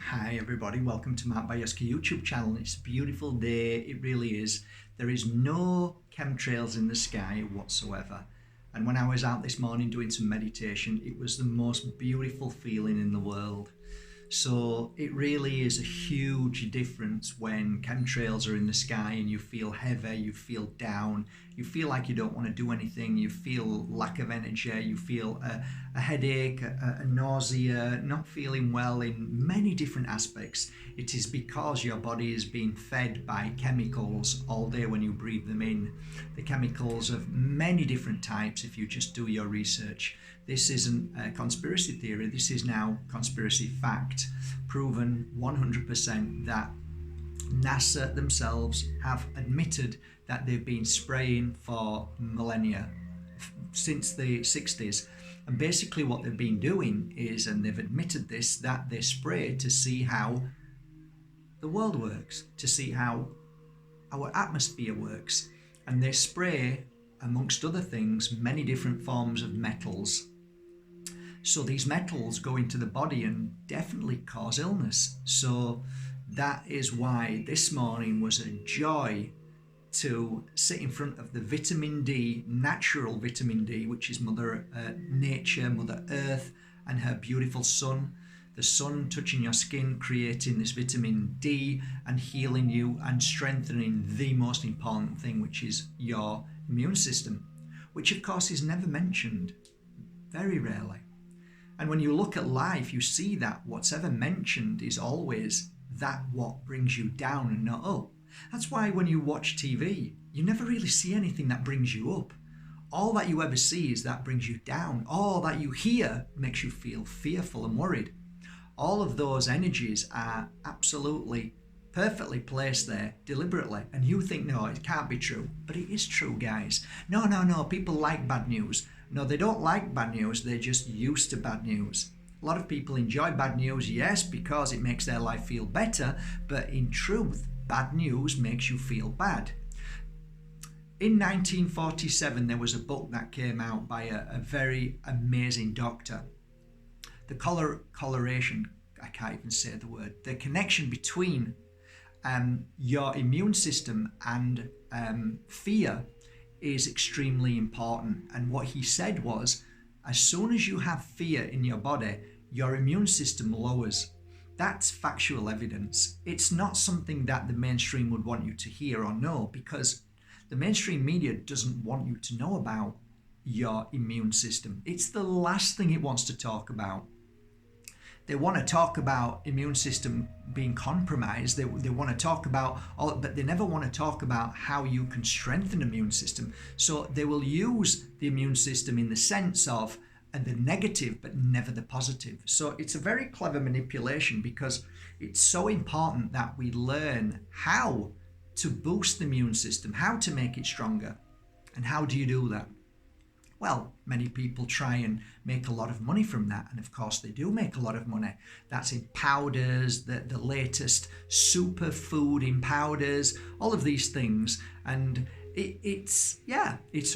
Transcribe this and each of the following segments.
Hi everybody, welcome to Mark Bayoski YouTube channel. It's a beautiful day, it really is. There is no chemtrails in the sky whatsoever. And when I was out this morning doing some meditation, it was the most beautiful feeling in the world. So it really is a huge difference when chemtrails are in the sky and you feel heavy, you feel down, you feel like you don't want to do anything, you feel lack of energy, you feel a headache, a nausea, not feeling well in many different aspects. It is because your body is being fed by chemicals all day when you breathe them in. The chemicals of many different types if you just do your research. This isn't a conspiracy theory, this is now conspiracy fact, proven 100% that NASA themselves have admitted that they've been spraying for millennia, since the 60s. And basically what they've been doing is, and they've admitted this, that they spray to see how the world works, to see how our atmosphere works. And they spray, amongst other things, many different forms of metals. So these metals go into the body and definitely cause illness. So that is why this morning was a joy to sit in front of the vitamin D, natural vitamin D, which is Mother Nature, Mother Earth, and her beautiful sun. The sun touching your skin, creating this vitamin D and healing you and strengthening the most important thing, which is your immune system, which of course is never mentioned, very rarely. And when you look at life, you see that what's ever mentioned is always that what brings you down and not up. That's why when you watch TV, you never really see anything that brings you up. All that you ever see is that brings you down. All that you hear makes you feel fearful and worried. All of those energies are absolutely perfectly placed there deliberately, and you think, no, it can't be true, but it is true, guys. No, people like bad news. No, they don't like bad news, they're just used to bad news. A lot of people enjoy bad news, yes, because it makes their life feel better, but in truth, bad news makes you feel bad. In 1947, there was a book that came out by a very amazing doctor. The coloration, I can't even say the word, the connection between your immune system and fear is extremely important. And what he said was, as soon as you have fear in your body, your immune system lowers. That's factual evidence. It's not something that the mainstream would want you to hear or know, because the mainstream media doesn't want you to know about your immune system. It's the last thing it wants to talk about. They want to talk about immune system being compromised. They want to talk about all, but they never want to talk about how you can strengthen the immune system. So they will use the immune system in the sense of the negative, but never the positive. So it's a very clever manipulation, because it's so important that we learn how to boost the immune system, how to make it stronger. And how do you do that? Well, many people try and make a lot of money from that, and of course they do make a lot of money. That's in powders, the latest superfood in powders, all of these things. And it's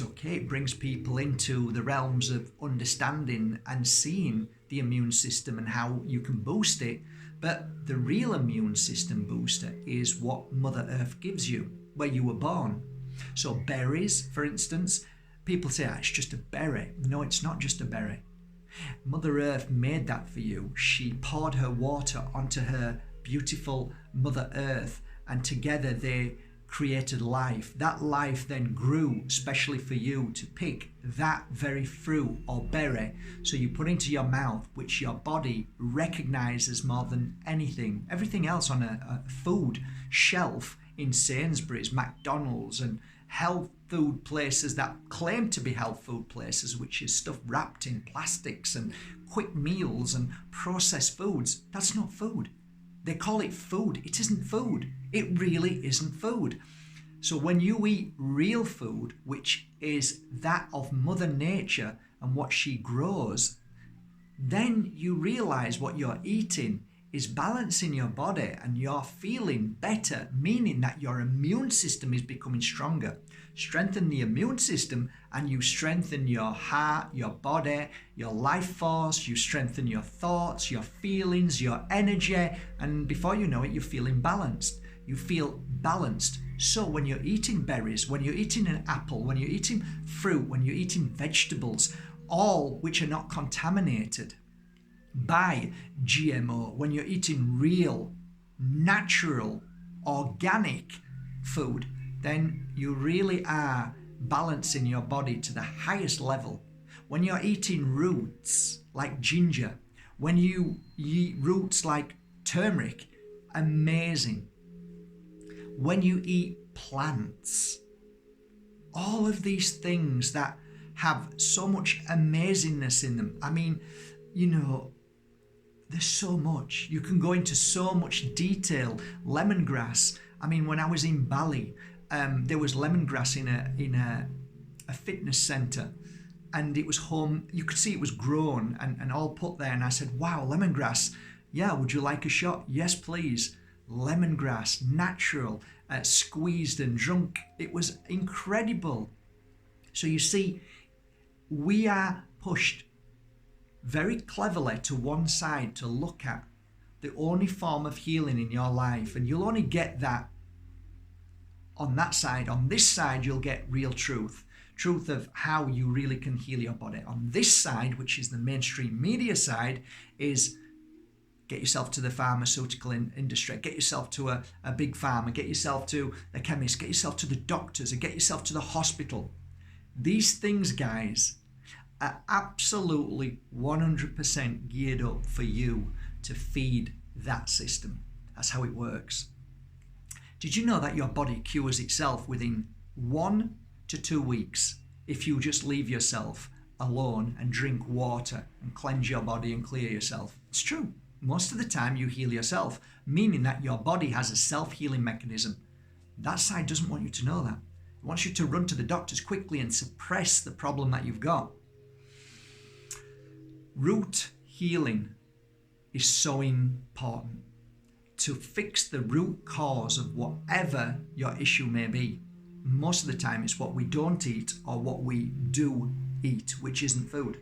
okay. It brings people into the realms of understanding and seeing the immune system and how you can boost it. But the real immune system booster is what Mother Earth gives you, where you were born. So berries, for instance, people say, it's just a berry. No, it's not just a berry. Mother Earth made that for you. She poured her water onto her beautiful Mother Earth, and together they created life. That life then grew especially for you to pick that very fruit or berry. So you put into your mouth, which your body recognizes more than anything. Everything else on a food shelf in Sainsbury's, McDonald's, and health food places that claim to be health food places, which is stuff wrapped in plastics and quick meals and processed foods. That's not food. They call it food. It isn't food. It really isn't food. So when you eat real food, which is that of Mother Nature and what she grows, then you realize what you're eating is balancing your body and you're feeling better, meaning that your immune system is becoming stronger. Strengthen the immune system and you strengthen your heart, your body, your life force, you strengthen your thoughts, your feelings, your energy, and before you know it, you're feeling balanced. You feel balanced. So when you're eating berries, when you're eating an apple, when you're eating fruit, when you're eating vegetables, all which are not contaminated by GMO, when you're eating real, natural, organic food, then you really are balancing your body to the highest level. When you're eating roots like ginger, when you eat roots like turmeric, amazing. When you eat plants, all of these things that have so much amazingness in them. I mean, there's so much. You can go into so much detail. Lemongrass. I mean, when I was in Bali, there was lemongrass in a fitness centre, and it was home. You could see it was grown and all put there. And I said, "Wow, lemongrass. Yeah, would you like a shot?" "Yes, please." Lemongrass, natural, squeezed and drunk. It was incredible. So you see, we are pushed very cleverly to one side to look at the only form of healing in your life, and you'll only get that on that side. On this side, you'll get real truth of how you really can heal your body. On this side, which is the mainstream media side, is get yourself to the pharmaceutical industry, get yourself to a big pharma, get yourself to the chemist, get yourself to the doctors, and get yourself to the hospital. These things, guys, are absolutely 100% geared up for you to feed that system. That's how it works. Did you know that your body cures itself within 1 to 2 weeks if you just leave yourself alone and drink water and cleanse your body and clear yourself? It's true. Most of the time you heal yourself, meaning that your body has a self-healing mechanism. That side doesn't want you to know that. It wants you to run to the doctors quickly and suppress the problem that you've got. Root healing is so important to fix the root cause of whatever your issue may be. Most of the time it's what we don't eat or what we do eat, which isn't food.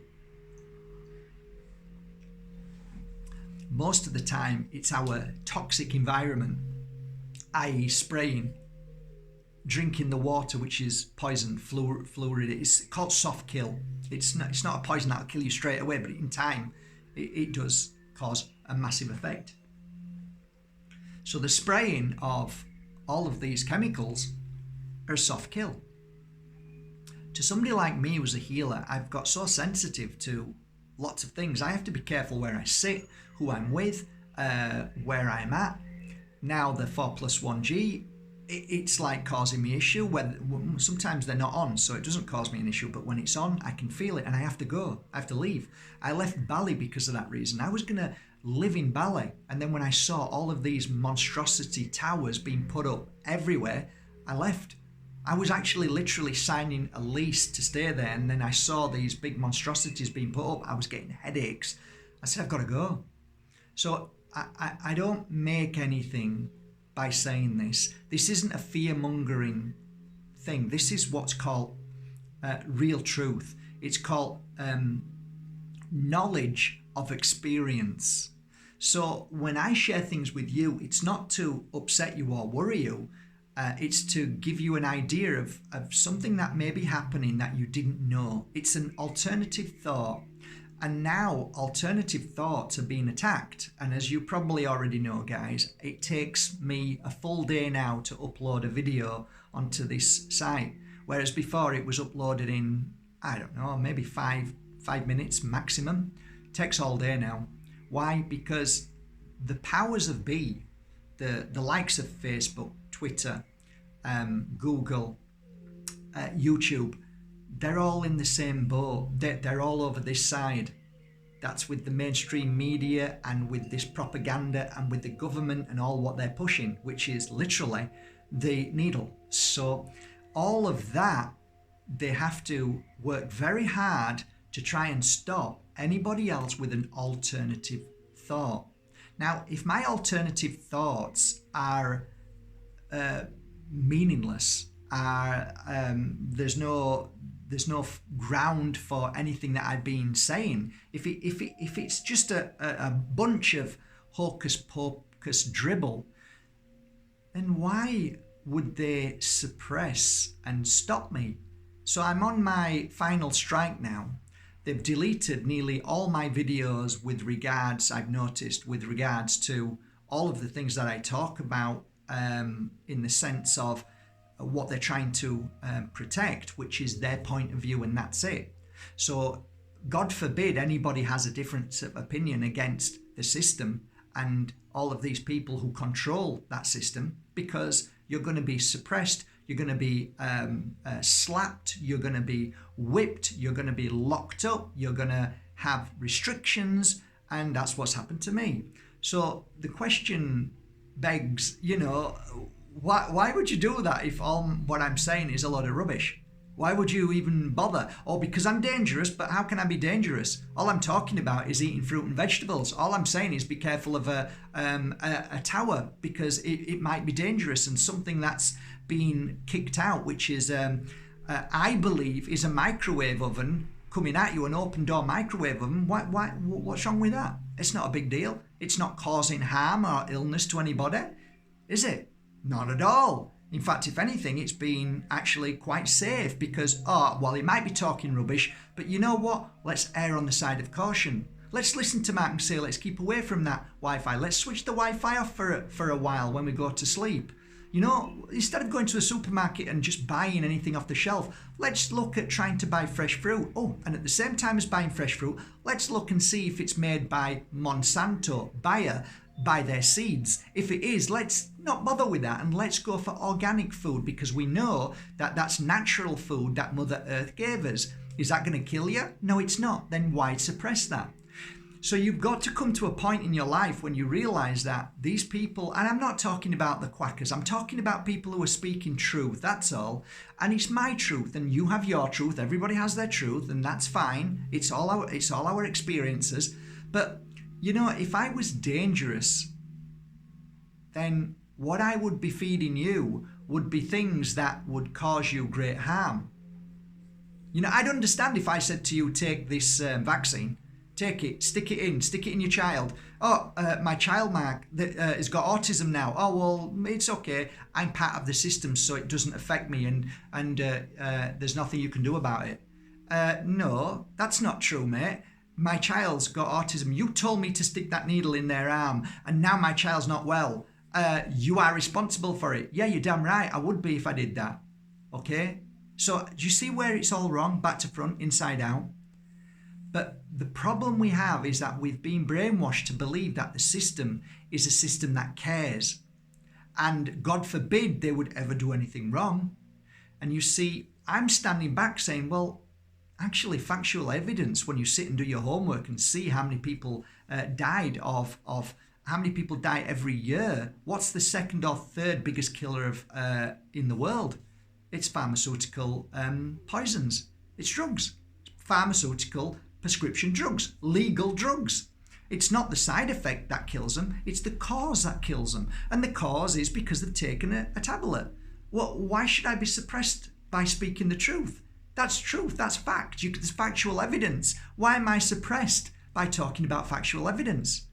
Most of the time it's our toxic environment, i.e. spraying, drinking the water which is poison, fluoride. It's called soft kill. It's not a poison that'll kill you straight away, but in time it does cause a massive effect. So the spraying of all of these chemicals are soft kill. To somebody like me who's a healer, I've got so sensitive to lots of things. I have to be careful where I sit, who I'm with, where I'm at. Now the 4+1G, it's like causing me issue. Sometimes they're not on, so it doesn't cause me an issue, but when it's on, I can feel it and I have to go. I have to leave. I left Bali because of that reason. I was going to live in Bali, and then when I saw all of these monstrosity towers being put up everywhere, I left. I was actually literally signing a lease to stay there, and then I saw these big monstrosities being put up. I was getting headaches. I said, I've got to go. So I don't make anything by saying this. This isn't a fear-mongering thing. This is what's called real truth. It's called knowledge of experience. So when I share things with you, it's not to upset you or worry you. It's to give you an idea of something that may be happening that you didn't know. It's an alternative thought. And now alternative thoughts are being attacked. And as you probably already know, guys, it takes me a full day now to upload a video onto this site. Whereas before it was uploaded in, I don't know, maybe five minutes maximum. It takes all day now. Why? Because the powers of be, the likes of Facebook, Twitter, Google, YouTube, they're all in the same boat. They're all over this side. That's with the mainstream media and with this propaganda and with the government and all what they're pushing, which is literally the needle. So all of that, they have to work very hard to try and stop anybody else with an alternative thought. Now, if my alternative thoughts are meaningless, there's no ground for anything that I've been saying. If it's just a bunch of hocus pocus dribble, then why would they suppress and stop me? So I'm on my final strike now. They've deleted nearly all my videos with regards, I've noticed, with regards to all of the things that I talk about in the sense of what they're trying to protect, which is their point of view, and that's it. So God forbid anybody has a different opinion against the system and all of these people who control that system, because you're going to be suppressed, you're going to be slapped, you're going to be whipped, you're going to be locked up, you're going to have restrictions, and that's what's happened to me. So the question begs, why would you do that if all what I'm saying is a lot of rubbish? Why would you even bother? Oh, because I'm dangerous, but how can I be dangerous? All I'm talking about is eating fruit and vegetables. All I'm saying is be careful of a tower, because it might be dangerous, and something that's been kicked out, which is, I believe, is a microwave oven coming at you, an open door microwave oven. What's wrong with that? It's not a big deal. It's not causing harm or illness to anybody, is it? Not at all. In fact, if anything, it's been actually quite safe, because, it might be talking rubbish, but you know what? Let's err on the side of caution. Let's listen to Mark and say, let's keep away from that Wi-Fi. Let's switch the Wi-Fi off for a while when we go to sleep. Instead of going to a supermarket and just buying anything off the shelf, let's look at trying to buy fresh fruit. Oh, and at the same time as buying fresh fruit, let's look and see if it's made by Monsanto, Bayer, by their seeds. If it is, let's not bother with that, and let's go for organic food, because we know that that's natural food that Mother Earth gave us. Is that going to kill you? No, it's not. Then why suppress that? So you've got to come to a point in your life when you realize that these people, and I'm not talking about the quackers, I'm talking about people who are speaking truth, that's all. And it's my truth, and you have your truth. Everybody has their truth, and that's fine. It's all our experiences. But if I was dangerous, then what I would be feeding you would be things that would cause you great harm. I'd understand if I said to you, take this vaccine, take it, stick it in your child. Oh, my child, Mark, has got autism now. Oh, well, it's okay. I'm part of the system, so it doesn't affect me, and there's nothing you can do about it. No, that's not true, mate. My child's got autism. You told me to stick that needle in their arm, and now my child's not well. You are responsible for it. Yeah, you're damn right. I would be if I did that. Okay? So do you see where it's all wrong? Back to front, inside out. But the problem we have is that we've been brainwashed to believe that the system is a system that cares. And God forbid they would ever do anything wrong. And you see, I'm standing back saying, well, actually, factual evidence, when you sit and do your homework and see how many people died of how many people die every year, what's the second or third biggest killer in the world? It's pharmaceutical poisons. It's drugs. Pharmaceutical prescription drugs, legal drugs. It's not the side effect that kills them, it's the cause that kills them. And the cause is because they've taken a tablet. Well, why should I be suppressed by speaking the truth? That's truth, that's fact. There's factual evidence. Why am I suppressed by talking about factual evidence?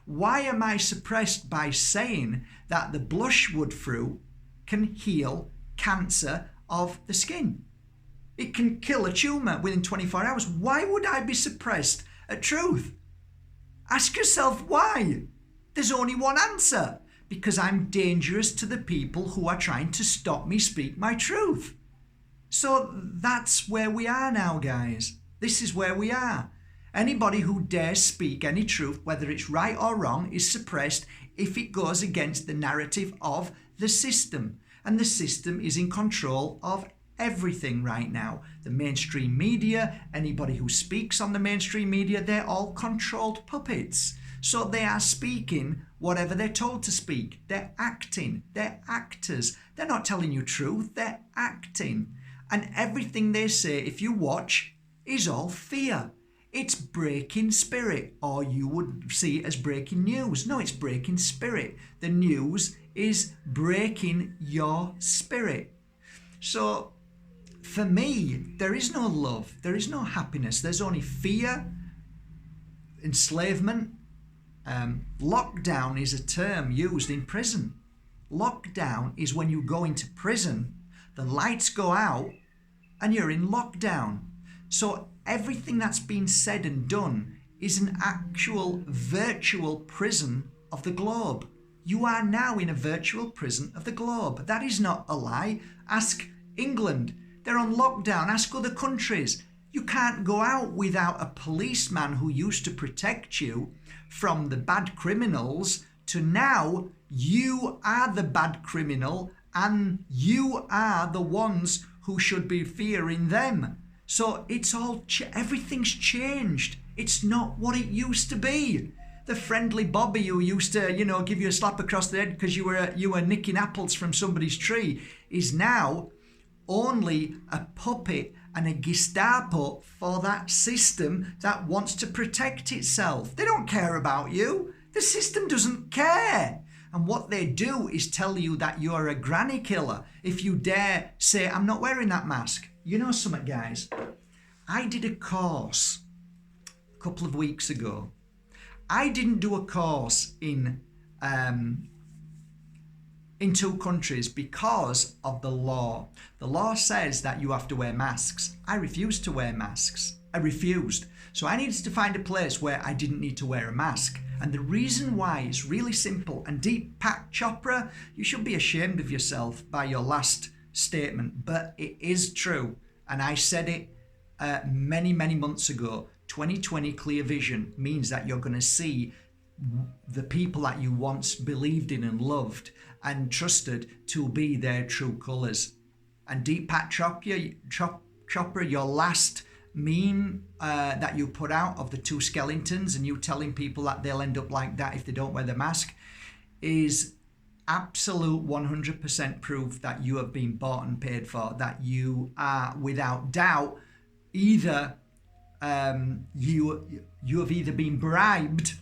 Why am I suppressed by saying that the blushwood fruit can heal cancer of the skin? It can kill a tumour within 24 hours. Why would I be suppressed at truth? Ask yourself why. There's only one answer. Because I'm dangerous to the people who are trying to stop me speak my truth. So that's where we are now, guys. This is where we are. Anybody who dares speak any truth, whether it's right or wrong, is suppressed if it goes against the narrative of the system. And the system is in control of everything right now. The mainstream media, anybody who speaks on the mainstream media, they're all controlled puppets. So they are speaking whatever they're told to speak. They're acting. They're actors. They're not telling you truth. They're acting. And everything they say, if you watch, is all fear. It's breaking spirit, or you would see it as breaking news. No, it's breaking spirit. The news is breaking your spirit. So for me, there is no love, there is no happiness, there's only fear, enslavement. Lockdown is a term used in prison. Lockdown is when you go into prison, the lights go out, and you're in lockdown. So everything that's been said and done is an actual virtual prison of the globe. You are now in a virtual prison of the globe. That is not a lie. Ask England. They're on lockdown. Ask other countries. You can't go out without a policeman who used to protect you from the bad criminals to now you are the bad criminal and you are the ones who should be fearing them. So it's all, everything's changed. It's not what it used to be. The friendly Bobby who used to, give you a slap across the head because you were nicking apples from somebody's tree is now only a puppet and a Gestapo for that system that wants to protect itself. They don't care about you. The system doesn't care. And what they do is tell you that you're a granny killer if you dare say, I'm not wearing that mask. You know something, guys? I did a course a couple of weeks ago. I didn't do a course in 2 countries because of the law. The law says that you have to wear masks. I refused to wear masks. I refused. So I needed to find a place where I didn't need to wear a mask. And the reason why is really simple. And Deepak Chopra, you should be ashamed of yourself by your last statement, but it is true. And I said it many, many months ago. 2020 clear vision means that you're going to see the people that you once believed in and loved and trusted to be their true colours. And Deepak Chopra, your last meme that you put out of the 2 skeletons and you telling people that they'll end up like that if they don't wear the mask is absolute 100% proof that you have been bought and paid for, that you are without doubt either you have either been bribed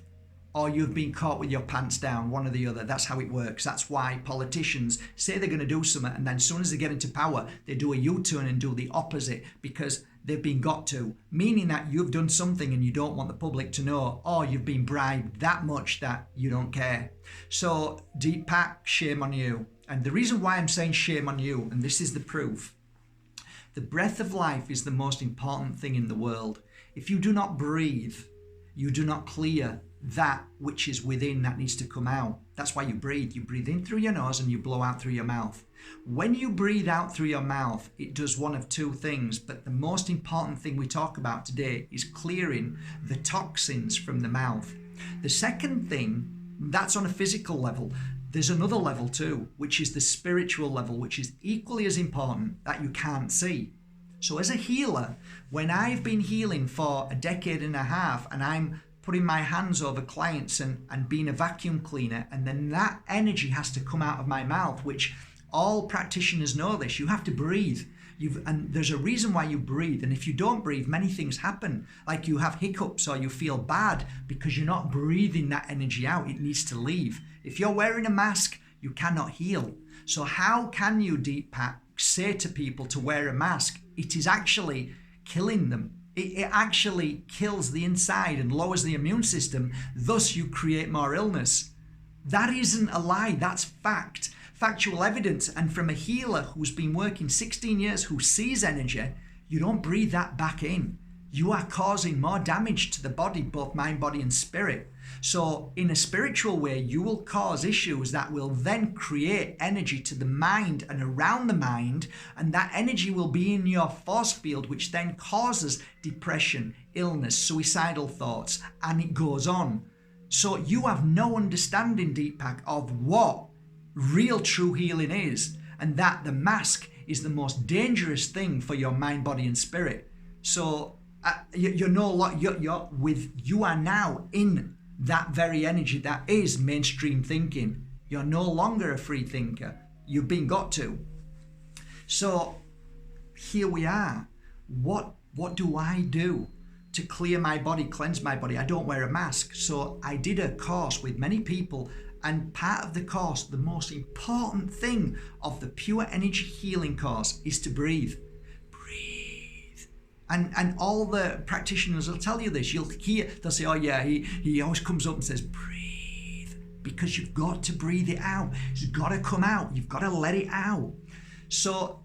or you've been caught with your pants down, one or the other. That's how it works. That's why politicians say they're going to do something and then as soon as they get into power, they do a U-turn and do the opposite because they've been got to, meaning that you've done something and you don't want the public to know, or you've been bribed that much that you don't care. So Deepak, shame on you. And the reason why I'm saying shame on you, and this is the proof, the breath of life is the most important thing in the world. If you do not breathe, you do not clear that which is within that needs to come out. That's why you breathe. You breathe in through your nose and you blow out through your mouth. When you breathe out through your mouth, it does one of 2 things, but the most important thing we talk about today is clearing the toxins from the mouth. The second thing, that's on a physical level. There's another level too, which is the spiritual level, which is equally as important, that you can't see. So as a healer, when I've been healing for a decade and a half and I'm putting my hands over clients and being a vacuum cleaner, and then that energy has to come out of my mouth, which all practitioners know this, you have to breathe. And there's a reason why you breathe. And if you don't breathe, many things happen. Like you have hiccups or you feel bad because you're not breathing that energy out. It needs to leave. If you're wearing a mask, you cannot heal. So how can you, Deepak, say to people to wear a mask? It is actually killing them. It actually kills the inside and lowers the immune system. Thus, you create more illness. That isn't a lie. That's fact. Factual evidence. And from a healer who's been working 16 years, who sees energy, you don't breathe that back in. You are causing more damage to the body, both mind, body, and spirit. So in a spiritual way, you will cause issues that will then create energy to the mind and around the mind, and that energy will be in your force field, which then causes depression, illness, suicidal thoughts, and it goes on. So you have no understanding, Deepak, of what real true healing is, and that the mask is the most dangerous thing for your mind, body, and spirit. So you are now in that very energy that is mainstream thinking. You're no longer a free thinker. You've been got to. So here we are. What do I do? to clear my body, cleanse my body, I don't wear a mask. So I did a course with many people, and part of the course, the most important thing of the pure energy healing course is to breathe. Breathe. And all the practitioners will tell you this. You'll hear, they'll say, oh yeah, he always comes up and says, breathe. Because you've got to breathe it out. It's got to come out. You've got to let it out. So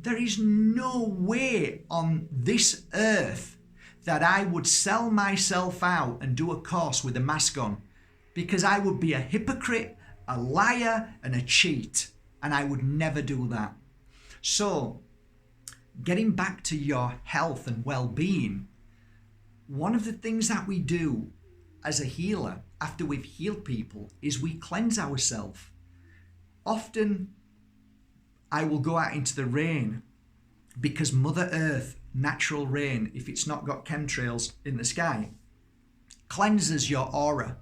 there is no way on this earth that I would sell myself out and do a course with a mask on, because I would be a hypocrite, a liar, and a cheat. And I would never do that. So getting back to your health and well-being, one of the things that we do as a healer after we've healed people is we cleanse ourselves. Often I will go out into the rain, because Mother Earth, natural rain, if it's not got chemtrails in the sky, cleanses your aura.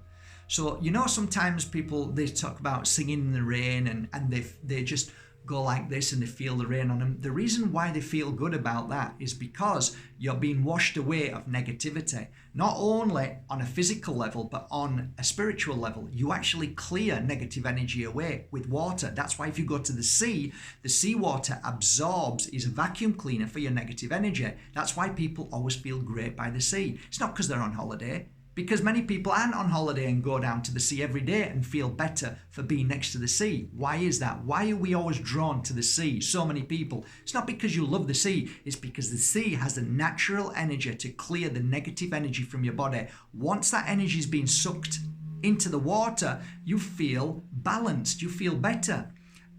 So, you know, sometimes people, they talk about singing in the rain and they just go like this and they feel the rain on them. The reason why they feel good about that is because you're being washed away of negativity, not only on a physical level, but on a spiritual level. You actually clear negative energy away with water. That's why if you go to the seawater absorbs, is a vacuum cleaner for your negative energy. That's why people always feel great by the sea. It's not because they're on holiday. Because many people aren't on holiday and go down to the sea every day and feel better for being next to the sea. Why is that? Why are we always drawn to the sea? So many people. It's not because you love the sea. It's because the sea has the natural energy to clear the negative energy from your body. Once that energy is being sucked into the water, you feel balanced. You feel better.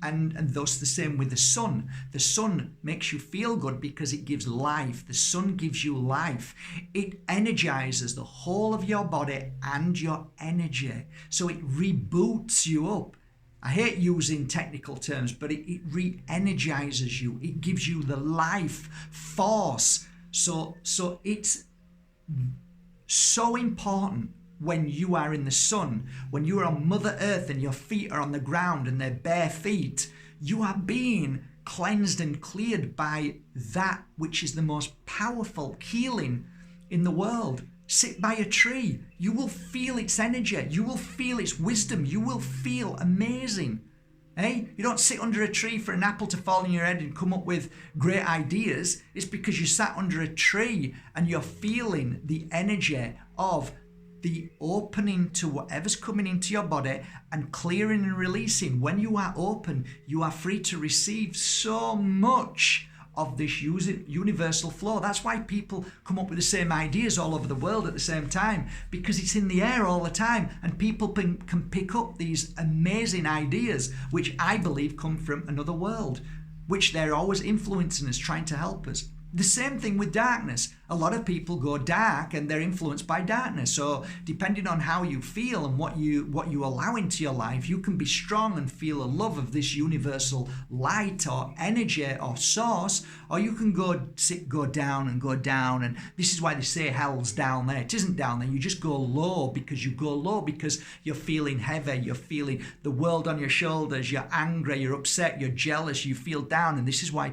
And thus the same with the sun. The sun makes you feel good because it gives life. The sun gives you life. It energizes the whole of your body and your energy. So it reboots you up. I hate using technical terms, but it re-energizes you. It gives you the life force. So it's so important. When you are in the sun, when you are on Mother Earth and your feet are on the ground and they're bare feet, you are being cleansed and cleared by that which is the most powerful healing in the world. Sit by a tree. You will feel its energy. You will feel its wisdom. You will feel amazing. Hey, you don't sit under a tree for an apple to fall on your head and come up with great ideas. It's because you sat under a tree and you're feeling the energy of the opening to whatever's coming into your body and clearing and releasing. When you are open, you are free to receive so much of this universal flow. That's why people come up with the same ideas all over the world at the same time, because it's in the air all the time, and people can pick up these amazing ideas, which I believe come from another world, which they're always influencing us, trying to help us. The same thing with darkness. A lot of people go dark and they're influenced by darkness. So depending on how you feel and what you allow into your life, you can be strong and feel a love of this universal light or energy or source, or you can go down. And this is why they say hell's down there. It isn't down there. You just go low because you're feeling heavy. You're feeling the world on your shoulders. You're angry. You're upset. You're jealous. You feel down. And this is why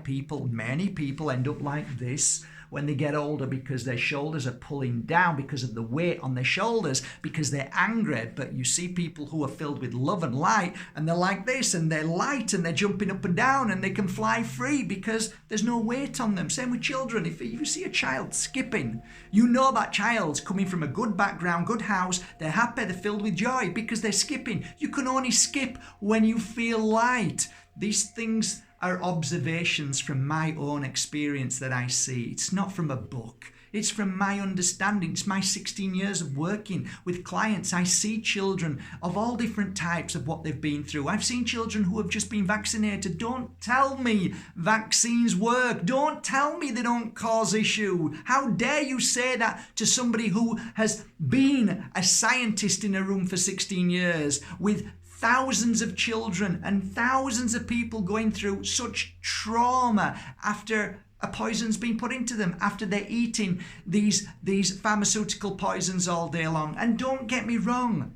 many people end up like this when they get older, because their shoulders are pulling down because of the weight on their shoulders, because they're angry. But you see people who are filled with love and light, and they're like this, and they're light, and they're jumping up and down, and they can fly free because there's no weight on them. Same with children. If you see a child skipping, you know that child's coming from a good background, good house. They're happy, they're filled with joy because they're skipping. You can only skip when you feel light. These things are observations from my own experience that I see. It's not from a book. It's from my understanding. It's my 16 years of working with clients. I see children of all different types of what they've been through. I've seen children who have just been vaccinated. Don't tell me vaccines work. Don't tell me they don't cause issue. How dare you say that to somebody who has been a scientist in a room for 16 years with thousands of children and thousands of people going through such trauma after a poison's been put into them, after they're eating these pharmaceutical poisons all day long. And don't get me wrong,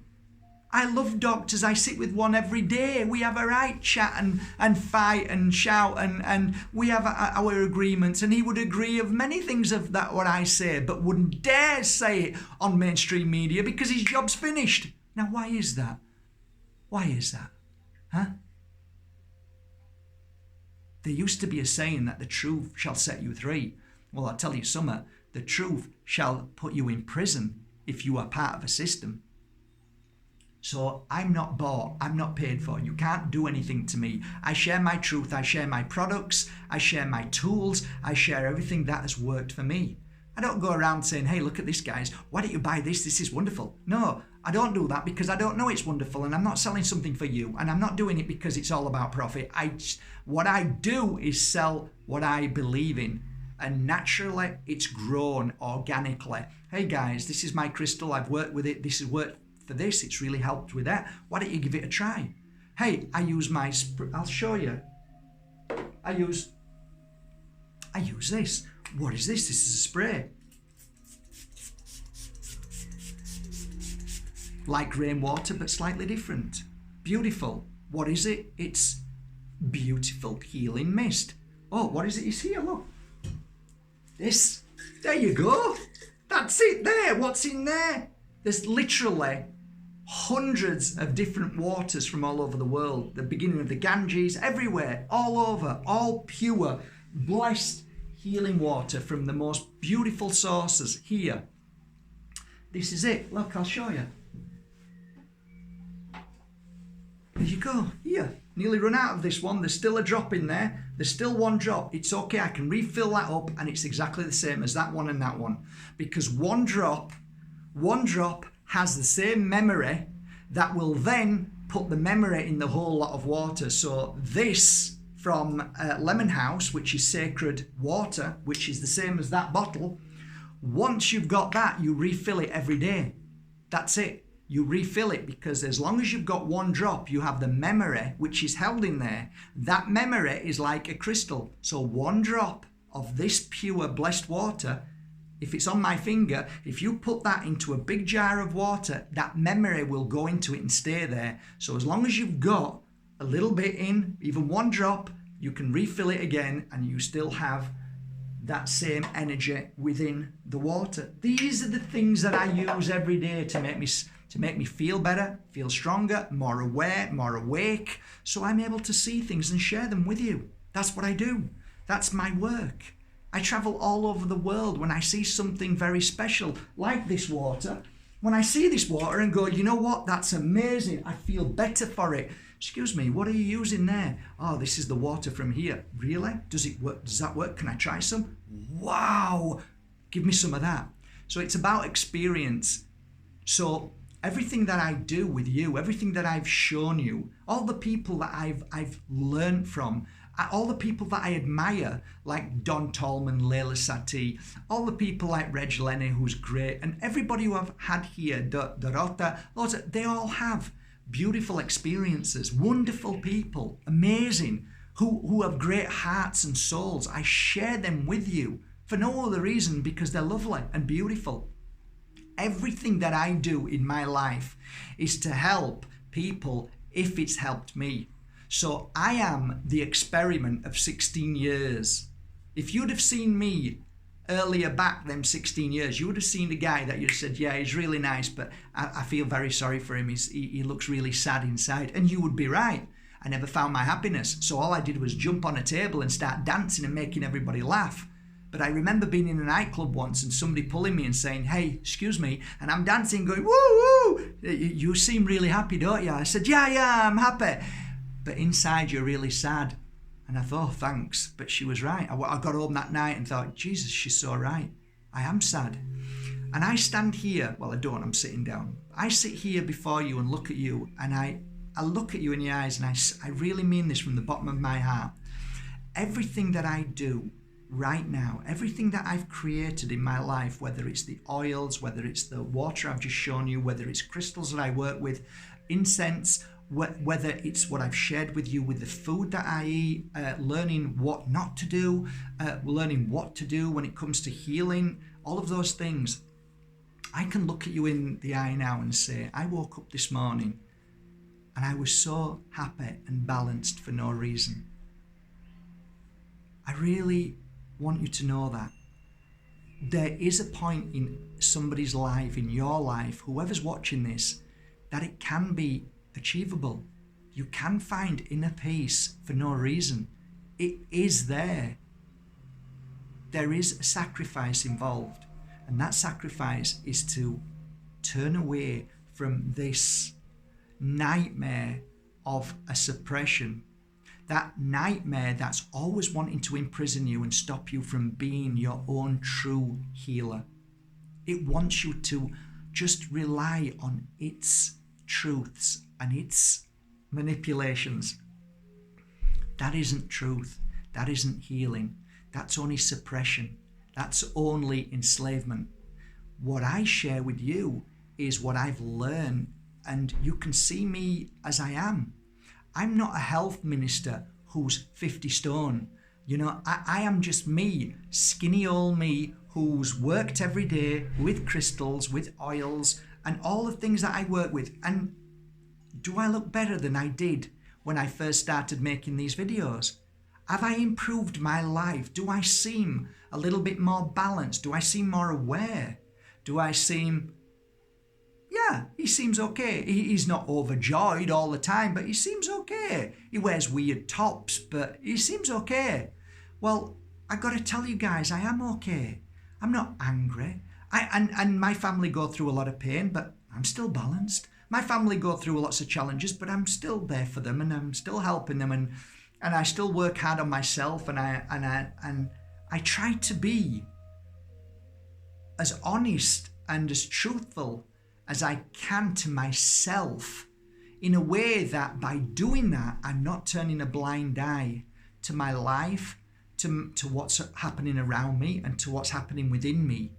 I love doctors. I sit with one every day. We have a right chat and fight and shout and we have our agreements. And he would agree of many things of that what I say, but wouldn't dare say it on mainstream media because his job's finished. Now, why is that? Why is that? Huh? There used to be a saying that the truth shall set you free. Well, I'll tell you something. The truth shall put you in prison if you are part of a system. So I'm not bought, I'm not paid for. You can't do anything to me. I share my truth, I share my products, I share my tools, I share everything that has worked for me. I don't go around saying, hey, look at this, guys. Why don't you buy this? This is wonderful. No, I don't do that because I don't know it's wonderful and I'm not selling something for you and I'm not doing it because it's all about profit. What I do is sell what I believe in. And naturally, it's grown organically. Hey, guys, this is my crystal. I've worked with it. This has worked for this. It's really helped with that. Why don't you give it a try? Hey, I use my... I'll show you. I use this. What is this? This is a spray. Like rainwater, but slightly different. Beautiful. What is it? It's beautiful healing mist. Oh, what is it? It's here, look. This. There you go. That's it there. What's in there? There's literally hundreds of different waters from all over the world. The beginning of the Ganges, everywhere, all over, all pure, blessed healing water from the most beautiful sources here. This is it. Look, I'll show you. There you go. Here. Nearly run out of this one. There's still a drop in there. There's still one drop. It's okay. I can refill that up and it's exactly the same as that one and that one. Because one drop has the same memory that will then put the memory in the whole lot of water. So this from Lemon House, which is sacred water, which is the same as that bottle, once you've got that, you refill it every day. That's it. You refill it because as long as you've got one drop, you have the memory which is held in there. That memory is like a crystal. So one drop of this pure blessed water, if it's on my finger, if you put that into a big jar of water, that memory will go into it and stay there. So as long as you've got a little bit in, even one drop, you can refill it again and you still have that same energy within the water. These are the things that I use every day to make me feel better, feel stronger, more aware, more awake, so I'm able to see things and share them with you. That's what I do. That's my work. I travel all over the world. When I see something very special, like this water, when I see this water and go, you know what, that's amazing, I feel better for it. Excuse me, what are you using there? Oh, this is the water from here. Really? Does it work? Does that work? Can I try some? Wow, give me some of that. So it's about experience. So everything that I do with you, everything that I've shown you, all the people that I've learned from, all the people that I admire, like Don Tallman, Layla Satie, all the people like Reg Lenny, who's great, and everybody who I've had here, Dorota, they all have beautiful experiences, wonderful people, amazing, who have great hearts and souls. I share them with you for no other reason because they're lovely and beautiful. Everything that I do in my life is to help people if it's helped me. So I am the experiment of 16 years. If you'd have seen me earlier back them 16 years, you would have seen a guy that you'd have said, yeah, he's really nice, but I feel very sorry for him. He looks really sad inside. And you would be right. I never found my happiness. So all I did was jump on a table and start dancing and making everybody laugh. But I remember being in a nightclub once and somebody pulling me and saying, hey, excuse me. And I'm dancing going, woo, woo. You seem really happy, don't you? I said, yeah, I'm happy. But inside you're really sad. And I thought, oh, thanks. But she was right. I got home that night and thought, Jesus, she's so right. I am sad. And I stand here. Well, I don't. I'm sitting down. I sit here before you and look at you. And I look at you in the eyes. And I really mean this from the bottom of my heart. Everything that I do right now, everything that I've created in my life, whether it's the oils, whether it's the water I've just shown you, whether it's crystals that I work with, incense, whether it's what I've shared with you with the food that I eat, learning what not to do, learning what to do when it comes to healing, all of those things, I can look at you in the eye now and say, I woke up this morning I was so happy and balanced for no reason. I really want you to know that. There is a point in somebody's life, in your life, whoever's watching this, that it can be achievable. You can find inner peace for no reason. It is there. There is a sacrifice involved, and that sacrifice is to turn away from this nightmare of a suppression, that nightmare that's always wanting to imprison you and stop you from being your own true healer. It wants you to just rely on its truths and its manipulations. That isn't truth. That isn't healing. That's only suppression. That's only enslavement. What I share with you is what I've learned, and you can see me as I am. I'm not a health minister who's 50 stone. You know, I am just me, skinny old me, who's worked every day with crystals, with oils, and all the things that I work with. And do I look better than I did when I first started making these videos? Have I improved my life? Do I seem a little bit more balanced? Do I seem more aware? Do I seem... Yeah, he seems okay. He's not overjoyed all the time, but he seems okay. He wears weird tops, but he seems okay. Well, I got to tell you guys, I am okay. I'm not angry. And my family go through a lot of pain, but I'm still balanced. My family go through lots of challenges, but I'm still there for them, and I'm still helping them, and I still work hard on myself, and I try to be as honest and as truthful as I can to myself, in a way that by doing that, I'm not turning a blind eye to my life, to what's happening around me, and to what's happening within me.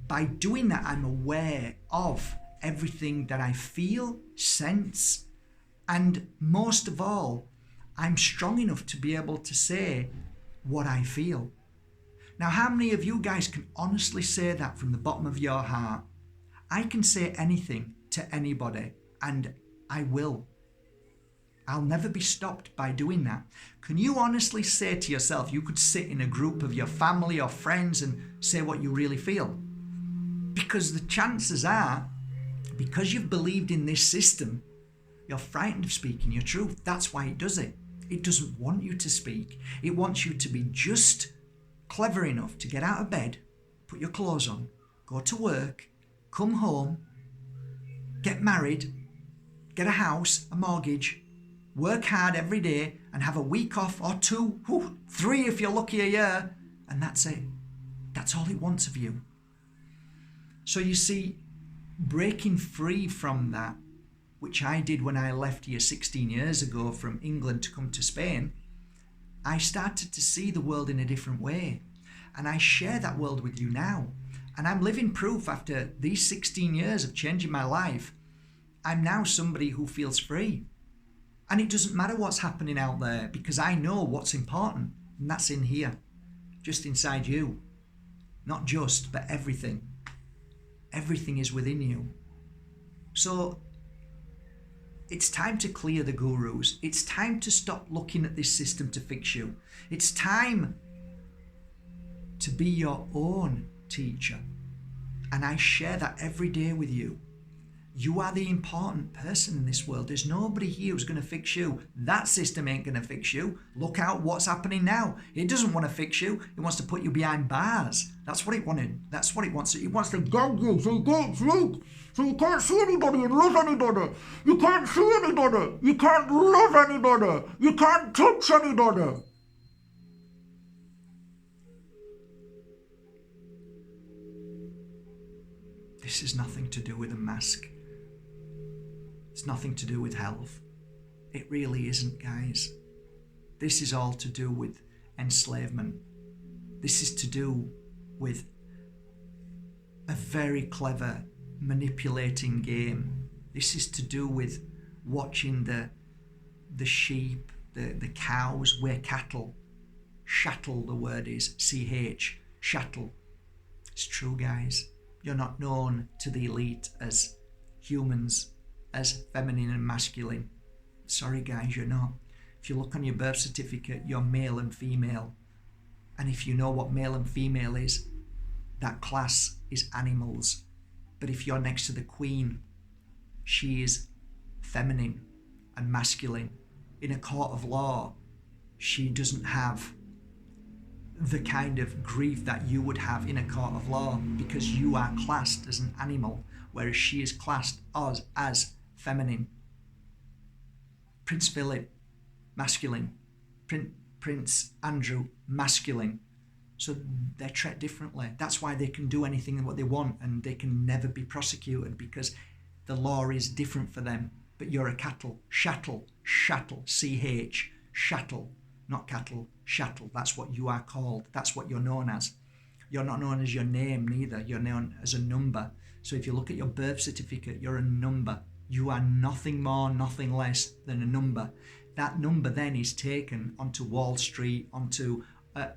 By doing that, I'm aware of everything that I feel, sense, and most of all, I'm strong enough to be able to say what I feel. Now, how many of you guys can honestly say that from the bottom of your heart? I can say anything to anybody, and I will. I'll never be stopped by doing that. Can you honestly say to yourself, you could sit in a group of your family or friends and say what you really feel? Because the chances are, because you've believed in this system, you're frightened of speaking your truth. That's why it does it. It doesn't want you to speak. It wants you to be just clever enough to get out of bed, put your clothes on, go to work, come home, get married, get a house, a mortgage, work hard every day, and have a week off or 2, 3 if you're lucky a year, and that's it. That's all it wants of you. So you see, breaking free from that, which I did when I left here 16 years ago from England to come to Spain, I started to see the world in a different way. And I share that world with you now. And I'm living proof after these 16 years of changing my life. I'm now somebody who feels free. And it doesn't matter what's happening out there, because I know what's important. And that's in here, just inside you. Not just, but everything. Everything is within you. So it's time to clear the gurus. It's time to stop looking at this system to fix you. It's time to be your own teacher. And I share that every day with you. You are the important person in this world. There's nobody here who's going to fix you. That system ain't going to fix you. Look out what's happening now. It doesn't want to fix you. It wants to put you behind bars. That's what it wanted. That's what it wants. It wants to gag you so you can't sleep. So you can't see anybody and love anybody. You can't see anybody. You can't love anybody. You can't touch anybody. This is nothing to do with a mask. It's nothing to do with health. It really isn't, guys. This is all to do with enslavement. This is to do with a very clever manipulating game. This is to do with watching the sheep, the cows, we're cattle. Chattel, the word is, CH, chattel. It's true, guys. You're not known to the elite as humans, as feminine and masculine. Sorry guys, you're not. If you look on your birth certificate, you're male and female. And if you know what male and female is, that class is animals. But if you're next to the Queen, she is feminine and masculine. In a court of law, she doesn't have the kind of grief that you would have in a court of law because you are classed as an animal, whereas she is classed as feminine. Prince Philip, masculine. Prince Andrew, masculine. So they're treated differently. That's why they can do anything what they want and they can never be prosecuted because the law is different for them. But you're a cattle, chattel, CH, chattel, not cattle, chattel. That's what you are called. That's what you're known as. You're not known as your name neither. You're known as a number. So if you look at your birth certificate, you're a number. You are nothing more, nothing less than a number. That number then is taken onto Wall Street, onto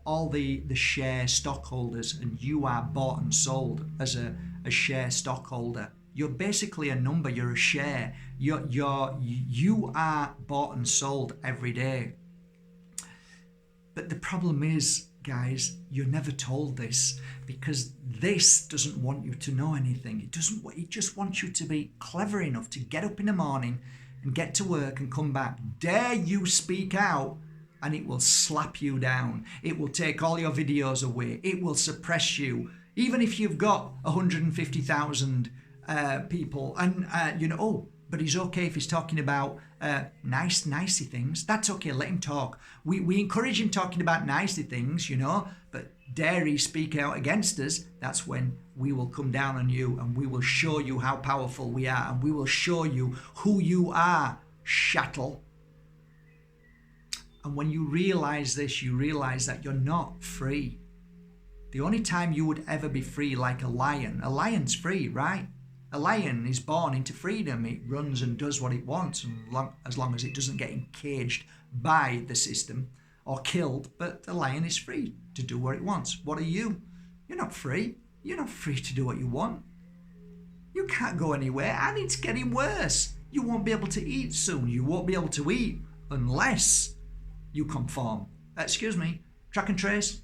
all the share stockholders, and you are bought and sold as a share stockholder. You're basically a number. You're a share. You are bought and sold every day. But the problem is, guys, you're never told this because this doesn't want you to know anything. It just wants you to be clever enough to get up in the morning and get to work and come back. Dare you speak out and it will slap you down. It will take all your videos away. It will suppress you. Even if you've got 150,000 people and, but he's okay if he's talking about nicey things. That's okay, let him talk. We encourage him talking about nicey things, but dare he speak out against us, that's when we will come down on you and we will show you how powerful we are and we will show you who you are, chattel. And when you realise this, you realise that you're not free. The only time you would ever be free like a lion's free, right? A lion is born into freedom. It runs and does what it wants as long as it doesn't get encaged by the system or killed. But the lion is free to do what it wants. What are you? You're not free. You're not free to do what you want. You can't go anywhere and it's getting worse. You won't be able to eat soon. You won't be able to eat unless you conform. Excuse me, track and trace?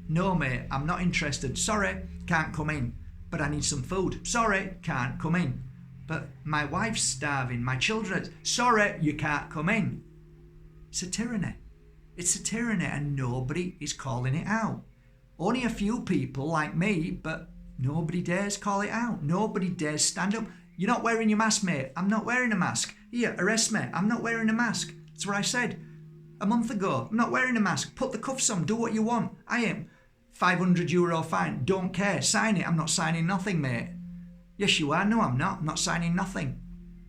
No mate, I'm not interested. Sorry, can't come in. But I need some food. Sorry, can't come in. But my wife's starving, my children. Sorry, you can't come in. It's a tyranny. It's a tyranny and nobody is calling it out. Only a few people like me, but nobody dares call it out. Nobody dares stand up. You're not wearing your mask, mate. I'm not wearing a mask. Here, arrest me. I'm not wearing a mask. That's what I said a month ago. I'm not wearing a mask. Put the cuffs on. Do what you want. I am. €500 fine. Don't care. Sign it. I'm not signing nothing, mate. Yes, you are. No, I'm not. I'm not signing nothing.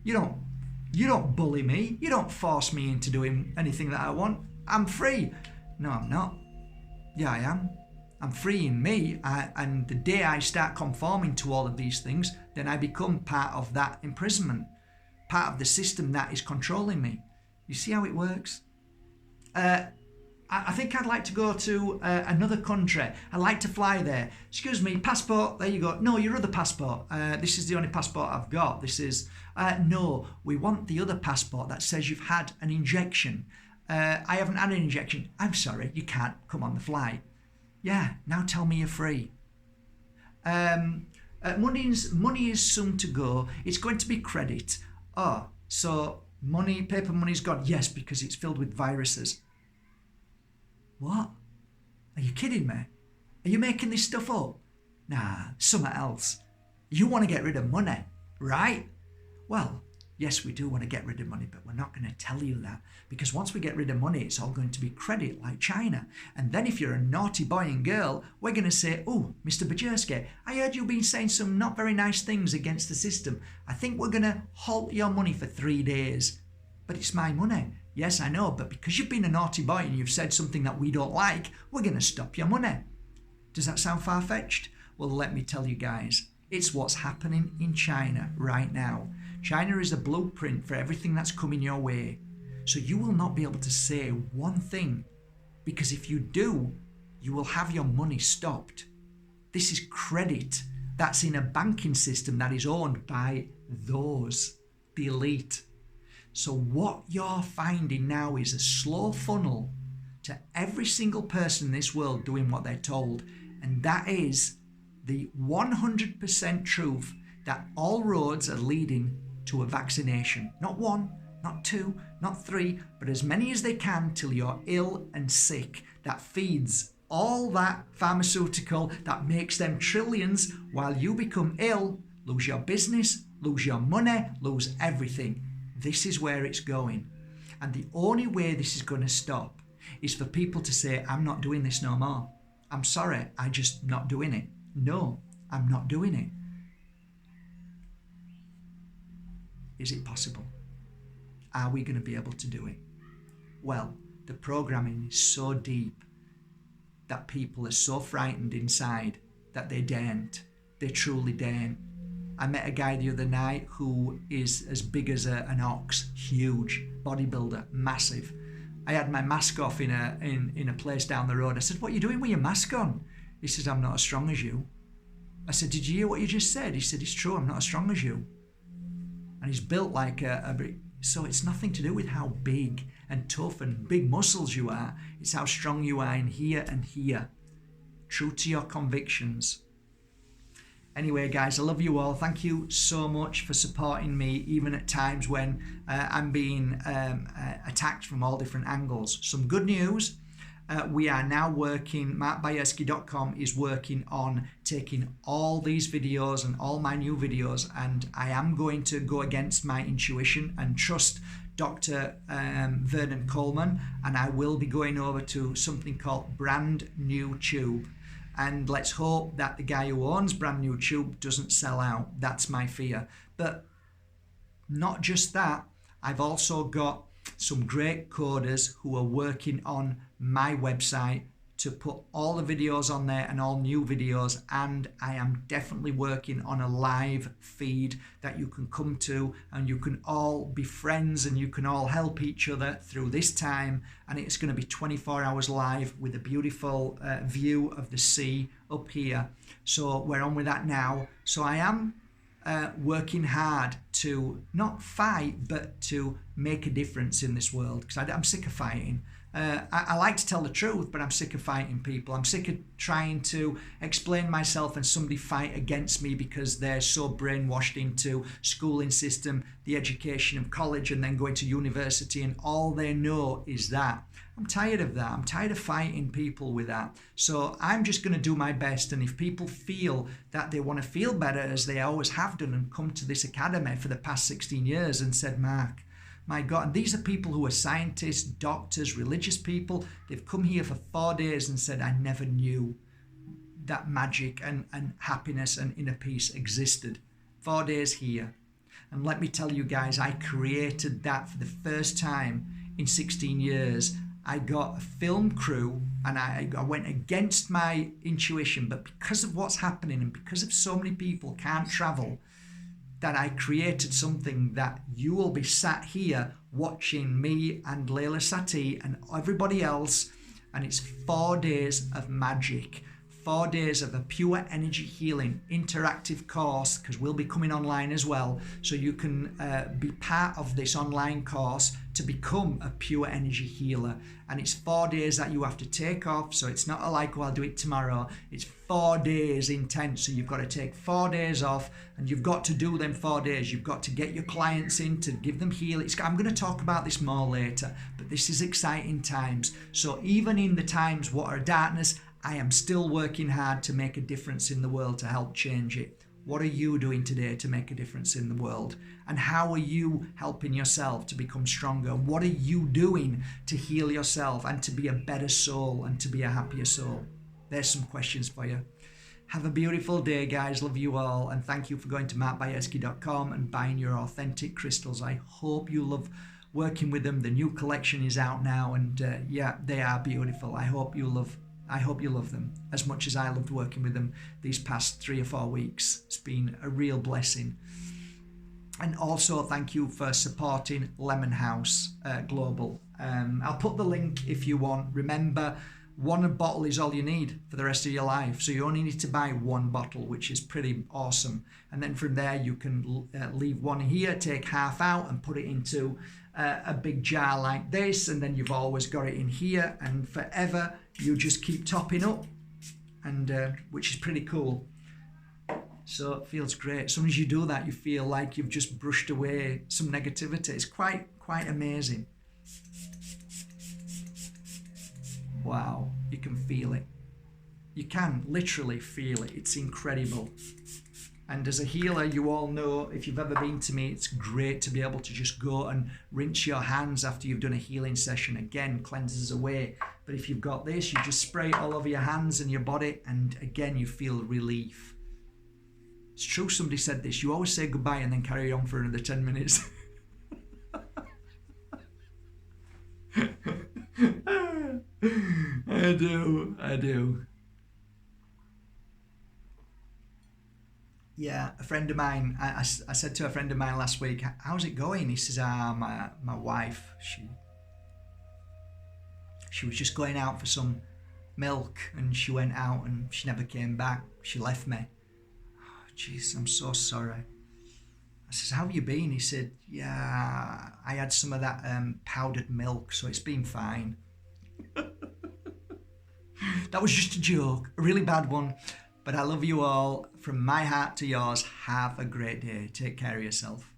You don't bully me. You don't force me into doing anything that I want. I'm free. No, I'm not. Yeah, I am. I'm free in me. And the day I start conforming to all of these things, then I become part of that imprisonment, part of the system that is controlling me. You see how it works? I think I'd like to go to another country. I'd like to fly there. Excuse me, passport, there you go. No, your other passport. This is the only passport I've got. This is, no, we want the other passport that says you've had an injection. I haven't had an injection. I'm sorry, you can't come on the flight. Yeah, now tell me you're free. Money is soon to go. It's going to be credit. Oh, so paper money's gone? Yes, because it's filled with viruses. What? Are you kidding me? Are you making this stuff up? Nah, something else. You want to get rid of money, right? Well, yes, we do want to get rid of money, but we're not going to tell you that because once we get rid of money, it's all going to be credit like China. And then if you're a naughty boy and girl, we're going to say, oh, Mr. Bajerski, I heard you've been saying some not very nice things against the system. I think we're going to halt your money for 3 days. But it's my money. Yes, I know, but because you've been a naughty boy and you've said something that we don't like, we're going to stop your money. Does that sound far-fetched? Well, let me tell you guys, it's what's happening in China right now. China is a blueprint for everything that's coming your way. So you will not be able to say one thing, because if you do, you will have your money stopped. This is credit that's in a banking system that is owned by the elite. So what you're finding now is a slow funnel to every single person in this world doing what they're told. And that is the 100% truth that all roads are leading to a vaccination. Not one, not two, not three, but as many as they can till you're ill and sick. That feeds all that pharmaceutical that makes them trillions while you become ill, lose your business, lose your money, lose everything. This is where it's going. And the only way this is going to stop is for people to say, I'm not doing this no more. I'm sorry, I'm just not doing it. No, I'm not doing it. Is it possible? Are we going to be able to do it? Well, the programming is so deep that people are so frightened inside that they daren't. They truly daren't. I met a guy the other night who is as big as an ox, huge, bodybuilder, massive. I had my mask off in a place down the road. I said, what are you doing with your mask on? He says, I'm not as strong as you. I said, did you hear what you just said? He said, it's true, I'm not as strong as you. And he's built like a so it's nothing to do with how big and tough and big muscles you are. It's how strong you are in here and here. True to your convictions. Anyway, guys, I love you all. Thank you so much for supporting me, even at times when I'm being attacked from all different angles. Some good news. We are now working, markbajerski.com is working on taking all these videos and all my new videos, and I am going to go against my intuition and trust Dr. Vernon Coleman, and I will be going over to something called Brand New Tube. And let's hope that the guy who owns Brand New Tube doesn't sell out. That's my fear. But not just that, I've also got some great coders who are working on my website to put all the videos on there and all new videos, and I am definitely working on a live feed that you can come to and you can all be friends and you can all help each other through this time, and it's going to be 24 hours live with a beautiful view of the sea up here. So we're on with that now. So I am working hard to not fight but to make a difference in this world, because I'm sick of fighting. I like to tell the truth, but I'm sick of fighting people. I'm sick of trying to explain myself and somebody fight against me because they're so brainwashed into schooling system, the education of college, and then going to university, and all they know is that. I'm tired of that. I'm tired of fighting people with that. So I'm just going to do my best, and if people feel that they want to feel better, as they always have done, and come to this academy for the past 16 years and said, Mark, my God, and these are people who are scientists, doctors, religious people. They've come here for 4 days and said, I never knew that magic and happiness and inner peace existed. 4 days here. And let me tell you guys, I created that for the first time in 16 years. I got a film crew and I went against my intuition, but because of what's happening and because of so many people can't travel, that I created something that you will be sat here watching me and Layla Satie and everybody else, and it's 4 days of magic, 4 days of a pure energy healing interactive course, because we'll be coming online as well, so you can be part of this online course to become a pure energy healer. And it's 4 days that you have to take off, so it's not like, well, I'll do it tomorrow. It's 4 days intense, so you've got to take 4 days off, and you've got to do them 4 days. You've got to get your clients in to give them healing. I'm going to talk about this more later, but this is exciting times. So even in the times what are darkness, I am still working hard to make a difference in the world, to help change it. What are you doing today to make a difference in the world? And how are you helping yourself to become stronger? What are you doing to heal yourself and to be a better soul and to be a happier soul? There's some questions for you. Have a beautiful day, guys. Love you all. And thank you for going to markbajerski.com and buying your authentic crystals. I hope you love working with them. The new collection is out now, and yeah, they are beautiful. I hope you love them as much as I loved working with them these past 3 or 4 weeks. It's been a real blessing. And also thank you for supporting Lemon House Global. I'll put the link if you want. Remember, one bottle is all you need for the rest of your life. So you only need to buy one bottle, which is pretty awesome. And then from there, you can leave one here, take half out and put it into a big jar like this, and then you've always got it in here, and forever you just keep topping up, and which is pretty cool. So it feels great. As soon as you do that, you feel like you've just brushed away some negativity. It's quite amazing. Wow, you can feel it. You can literally feel it. It's incredible. And as a healer, you all know, if you've ever been to me, it's great to be able to just go and rinse your hands after you've done a healing session. Again, cleanses away. But if you've got this, you just spray it all over your hands and your body, and again, you feel relief. It's true, somebody said this. You always say goodbye and then carry on for another 10 minutes. I do. Yeah, a friend of mine, I said to a friend of mine last week, how's it going? He says, my wife, she was just going out for some milk, and she went out and she never came back. She left me. Oh, jeez, I'm so sorry. I says, how have you been? He said, yeah, I had some of that powdered milk, so it's been fine. That was just a joke, a really bad one. But I love you all. From my heart to yours, have a great day. Take care of yourself.